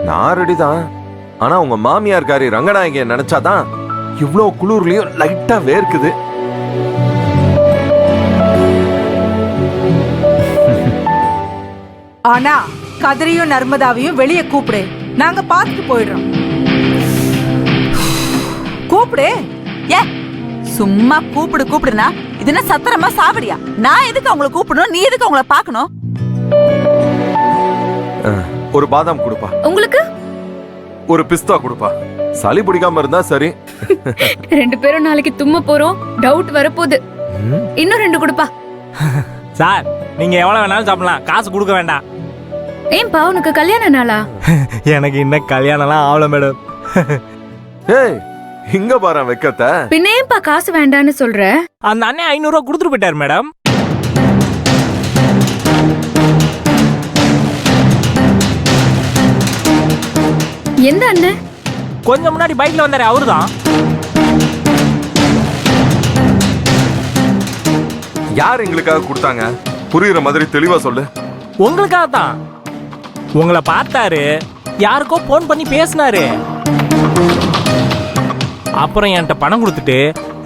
நான் ரெடி தான். ஆனா உங்க மாமியார்காரி ரங்கநாயகியை நினைச்சாதான் இவ்ளோ குளிர்லயும் லைட்டா வேர்க்குது. ஆனா கதிரையும் நர்மதாவையும் வெளியே கூப்பிடு, நாங்க பார்த்துட்டு போயிடுறோம். கூப்பிடு. ஏ சும்மா கூப்பிடு கூப்பிடுனா இது என்ன சத்திரமா சாவடியா? நான் எதுக்கு அவங்கள கூப்பிடணும், நீ எதுக்கு அவங்கள பாக்கணும்? ஒரு பாதாம் கொடுப்பா. உங்களுக்கு ஒரு பிஸ்தா கொடுப்பா. சளி பிடிக்காம இருந்தா சரி. 2 பேரும் நாளைக்கு தும்ம போறோம், டவுட் வரப்போகுது. இன்னும் 2 கொடுப்பா. சார் நீங்க எவ்வளவு வேணாலும் சாப்பிடலாம், காசு கொடுக்க வேண்டாம். ஏன்பா உனக்கு கல்யாண நாளா? எனக்கு இன்னும் கல்யாணம்லாம் ஆகல மேடம். ஏய் இங்க பாரு வெக்கத்த. பின்ன ஏன்பா காசு வேண்டான்னு சொல்ற? அந்த அண்ணன் 500 ரூபா கொடுத்துட்டு போயிட்டாரு மேடம். எந்த அண்ணன்? கொஞ்சம் முன்னாடி பைக்ல வந்தாரு அவருதான். யார் எங்களுக்காக கொடுத்தாங்க? புரியுற மாதிரி தெளிவா சொல்லு. உங்களுக்காக தான். உங்களை பார்த்தாரு, யாருக்கோ போன் பண்ணி பேசினாரு. அப்புறம் என்கிட்ட பணம் கொடுத்துட்டு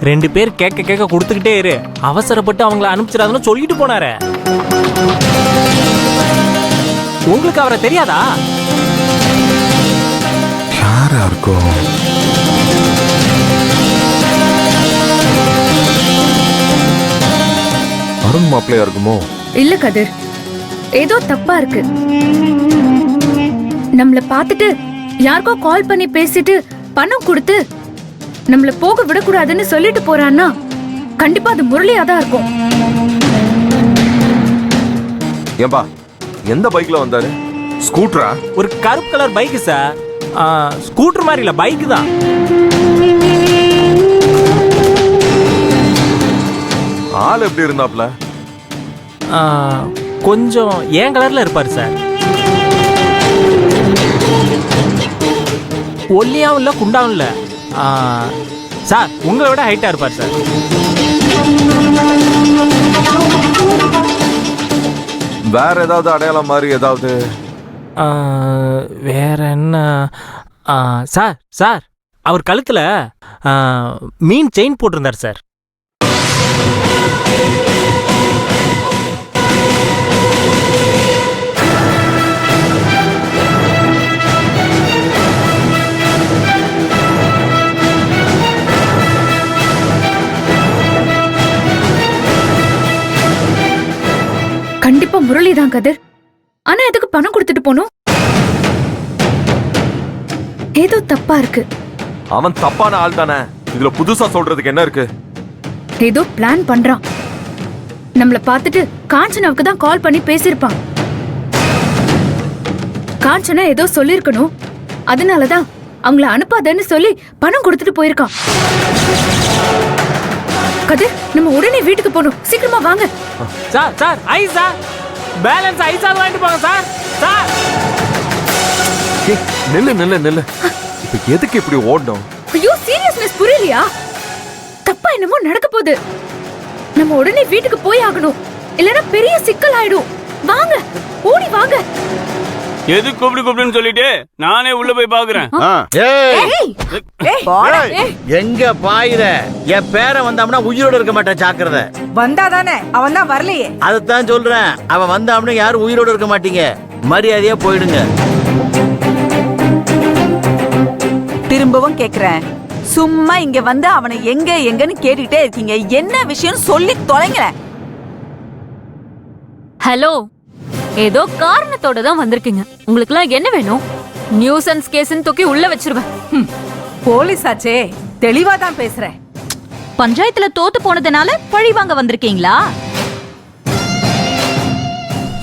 2 பேர் கேட்க கேட்க கொடுத்துக்கிட்டே இரு, அவசரப்பட்டு அவங்கள அனுப்பிச்சிடாதுன்னு சொல்லிட்டு போனாரு. உங்களுக்கு அவரை தெரியாதா? யாரா இருக்கும்? அருண் மாப்பிள்ளையா இருக்குமோ? இல்ல கதிர், ஏதோ தப்பா இருக்கு. நம்மள பார்த்துட்டு யாருக்கோ கால் பண்ணி பேசிட்டு பணம் கொடுத்து நம்மள போக விடக்கூடாதுன்னு சொல்லிட்டு போறான்னா கண்டிப்பா அது முரளியாதான் இருக்கும். ஏம்பா எந்த பைக்ல வந்தாரு? ஸ்கூட்டரா? ஒரு கருப்பு கலர் பைக் சார். ஸ்கூட்டர் மாதிரி இல்ல, பைக் தான். ஆள் எப்படி இருந்தாப்ல? கொஞ்சம் ஏன் கலர்ல இருப்பாரு சார். ஒல்லியாவும் இல்ல குண்டாவும் இல்ல சார். உங்களை விட ஹைட்டா இருப்பார் சார். வேற ஏதாவது அடையாளம் மாதிரி ஏதாவது? வேற என்ன சார்? சார் அவர் கழுத்துல மீன் செயின் போட்டிருந்தார் சார். கண்டிப்பா முரளிதான் கதிர். ஆனா எதுக்கு பணம் கொடுத்துட்டு போனோம்? ஏதோ தப்பா இருக்கு. அவன் தப்பான ஆள் தானே, இதுல புதுசா சொல்றதுக்கு என்ன இருக்கு? ஏதோ பிளான் பண்றான். நம்மள பார்த்துட்டு காஞ்சனாவுக்கு தான் கால் பண்ணி பேசிருப்பான். காஞ்சனா ஏதோ சொல்லிருக்கணும், அதனாலதான் அவங்கள அனுப்பாதன்னு சொல்லி பணம் கொடுத்துட்டு போயிருக்கான். கதிர், நம்ம உடனே வீட்டுக்கு போகணும். சீக்கிரமா வாங்க. Sir sir ice sir, balance ஐஸா வாங்கிட்டு போங்க சார். சார் நில்லு நில்லு நில்லு. இப்ப எதுக்கு இப்படி ஓடணும்? ஐயோ சீரியஸ்னஸ் புரியலையா? தப்பா என்னமோ நடக்க போகுது. நம்ம உடனே வீட்டுக்கு போய் ஆகணும், இல்லனா பெரிய சிக்கல் ஆயிடும். வாங்க, ஓடி வாங்க. எது கூப்பிடுன்னு சொல்லிட்டு நானே உள்ள போய் பாக்குறேன். எங்க பாயிர? என் பேரை வந்தாம்னா உயிரோட இருக்க மாட்டேன், ஜாக்கிரதை. வந்தாதானே, அவன் தான் வரலையே. அதத்தான் சொல்றேன், அவன் வந்தாம்னா யாரும் உயிரோட இருக்க மாட்டீங்க. மரியாதையா போயிடுங்க. திரும்பவும் கேக்குறேன், சும்மா இங்க வந்து அவனை எங்க எங்கன்னு கேட்டுட்டே இருக்கீங்க. என்ன விஷயம் சொல்லி தொலைங்களேன். ஹலோ, ஏதோ காரணத்தோட தான் வந்திருக்கீங்க. உங்களுக்குலாம் என்ன வேணும்? நியூசன்ஸ் கேஸ்ன்னு தூக்கி உள்ள வச்சிருவேன். போலீஸ் ஆச்சே, தெளிவா தான் பேசுறேன். பஞ்சாயத்துல தோத்து போனதுனால பழி வாங்க வந்திருக்கீங்களா?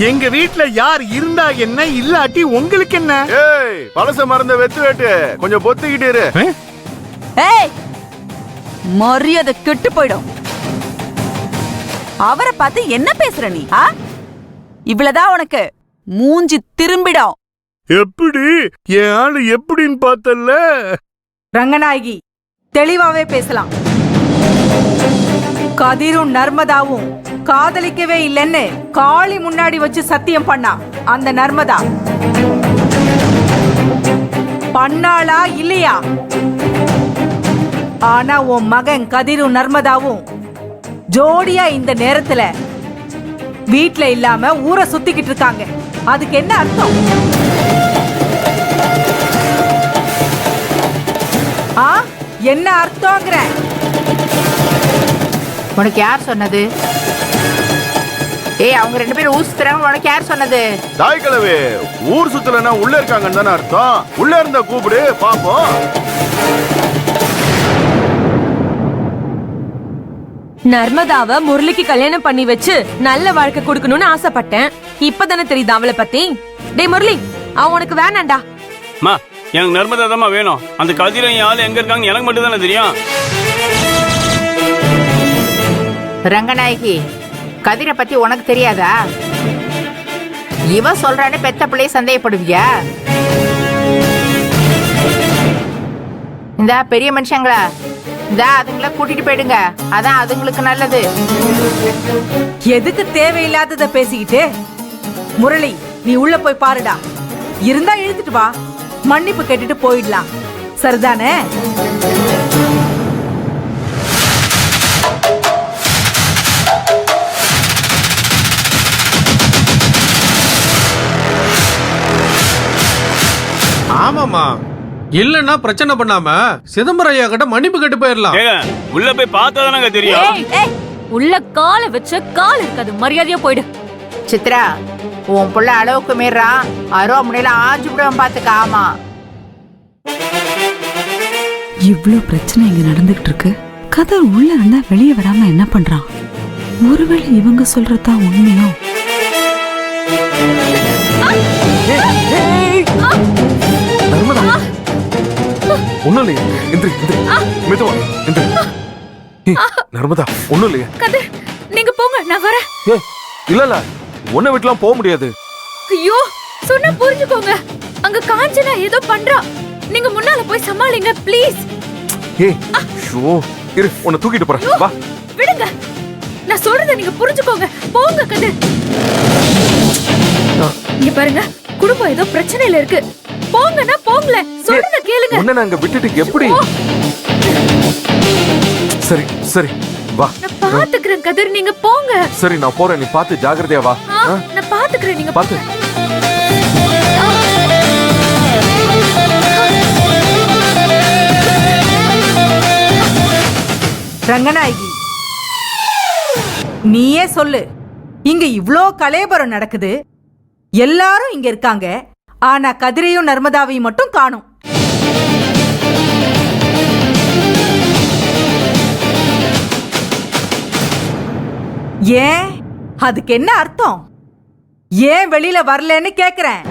எங்க வீட்ல யார் இருந்தா என்ன, இல்லாட்டி உங்களுக்கு என்ன? ஏய் பழச மறந்த வெத்து வேட்டு, கொஞ்சம் பொத்திக்கிட்டு இரு. ஏய் மரியாதை கெட்டு போயிடும். அவரை பார்த்து என்ன பேசுற நீ? இவ்வளவுதான் உனக்கு மூஞ்சி திரும்பிடும். எப்படி என் ஆளு எப்படின்னு பார்த்தல்ல? ரங்கநாயகி, தெளிவாவே பேசலாம். கதிரும் நர்மதாவும் காதலிக்கவே இல்லைன்னு காளி முன்னாடி வச்சு சத்தியம் பண்ணா அந்த நர்மதா. பண்ணாளா இல்லையா? ஆனா உன் மகன் கதிரும் நர்மதாவும் ஜோடியா இந்த நேரத்துல வீட்ல இல்லாம ஊரை சுத்திக்கிட்டு இருக்காங்க. அதுக்கு என்ன அர்த்தம்? என்ன அர்த்தம்ங்கற? உனக்கு யார் சொன்னது? ஏய், அவங்க 2 பேரும் ஊர் சுத்துறாங்க. உனக்கு யார் சொன்னது? தாய் கிழவி, ஊர் சுத்தலன்னா உள்ள இருக்காங்கன்னு தானே அர்த்தம். உள்ள இருந்த கூப்பிடு பாப்போம். நர்மதாவை முரளிக்கு கல்யாணம் பண்ணி வச்சு நல்ல வாழ்க்கை கொடுக்கணும்னு ஆசைப்பட்டேன். இப்பதானே தெரியுது அவளை பத்தி. டேய் முரளி, அவன் உனக்கு வேணாண்டா. மா, எனக்கு நர்மதா தான் வேணும். அந்த கதிரன் ஆள் எங்க இருக்காங்க எனக்கு மட்டும் தானே தெரியும். ரங்கநாயகி, கதிரை பத்தி உனக்கு தெரியாதா? இவ சொல்றானே பெத்த பிள்ளைய சந்தேகப்படுவியா? இந்த பெரிய மனுஷங்களா, இந்த அதுங்கள கூட்டிட்டு போயிடுங்க. அதான் அதுங்களுக்கு நல்லது. எதுக்கு தேவையில்லாதத பேசிக்கிட்டு? முரளி, நீ உள்ள போய் பாருடா. இருந்தா இழுத்துட்டு வா, மன்னிப்பு கேட்டுட்டு போயிடலாம். சரிதானே? ஆமாமா, இல்லன்னா பிரச்சனை பண்ணாம சிதம்பரம் ஐயா கிட்ட மன்னிப்பு கேட்டு போயிடலாம். உள்ள போய் பார்த்தா தானங்க தெரியும். உள்ள காலை வச்ச கால் இருக்காது. மரியாதையா போயிடு. சித்ரா, உன் புள்ள அளவுக்கு மீறான். அருவாமுனையில ஆஞ்சு விடுவான் பாத்துக்க. ஆமா, இவ்ளோ பிரச்சனை இங்க நடந்துகிட்டு இருக்கு. கதர் உள்ள இருந்தா வெளியே வராம என்ன பண்றான்? ஒருவேளை இவங்க சொல்றதுதான் உண்மையோ? நர்மதா, ஒண்ணும் இல்லையா? எந்திரி எந்திரி, மெதுவா எந்திரி. நர்மதா, ஒண்ணும் இல்லையா? கதிர், நீங்க போங்க, நான் வரேன். இல்ல இல்ல, உன்னை விட்டுலாம் போக முடியாது. ஐயோ, சொன்னா புரிஞ்சுக்கோங்க. அங்க காஞ்சனா ஏதோ பண்றா. நீங்க முன்னால போய் சமாளிங்க ப்ளீஸ். இரு, உன்னை தூக்கிட்டு போறேன். வா, விடுங்க. நான் சொல்றத நீங்க புரிஞ்சுக்கோங்க. போங்க கதிர். இங்க பாருங்க, குடும்பம் ஏதோ பிரச்சனையில இருக்கு. போங்கனா போங்களே, சொல்றத கேளுங்க. உன்னை நாங்க விட்டுட்டு எப்படி? சரி சரி, வா. நான் பாத்துக்கிறேன் கதிர், நீங்க போங்க. சரி, நான் போறேன். நீ பார்த்து ஜாக்கிரதையா வா. நான் பாத்துக்கிறேன், நீங்க பார்த்து. ரங்கநாயகி, நீயே சொல்லு. இங்க இவ்ளோ கலேபரம் நடக்குது, எல்லாரும் இங்க இருக்காங்க. ஆனா கதிரையும் நர்மதாவையும் மட்டும் காணும். ஏன்? அதுக்கு என்ன அர்த்தம்? ஏன் வெளியில வரலன்னு கேக்குறேன்.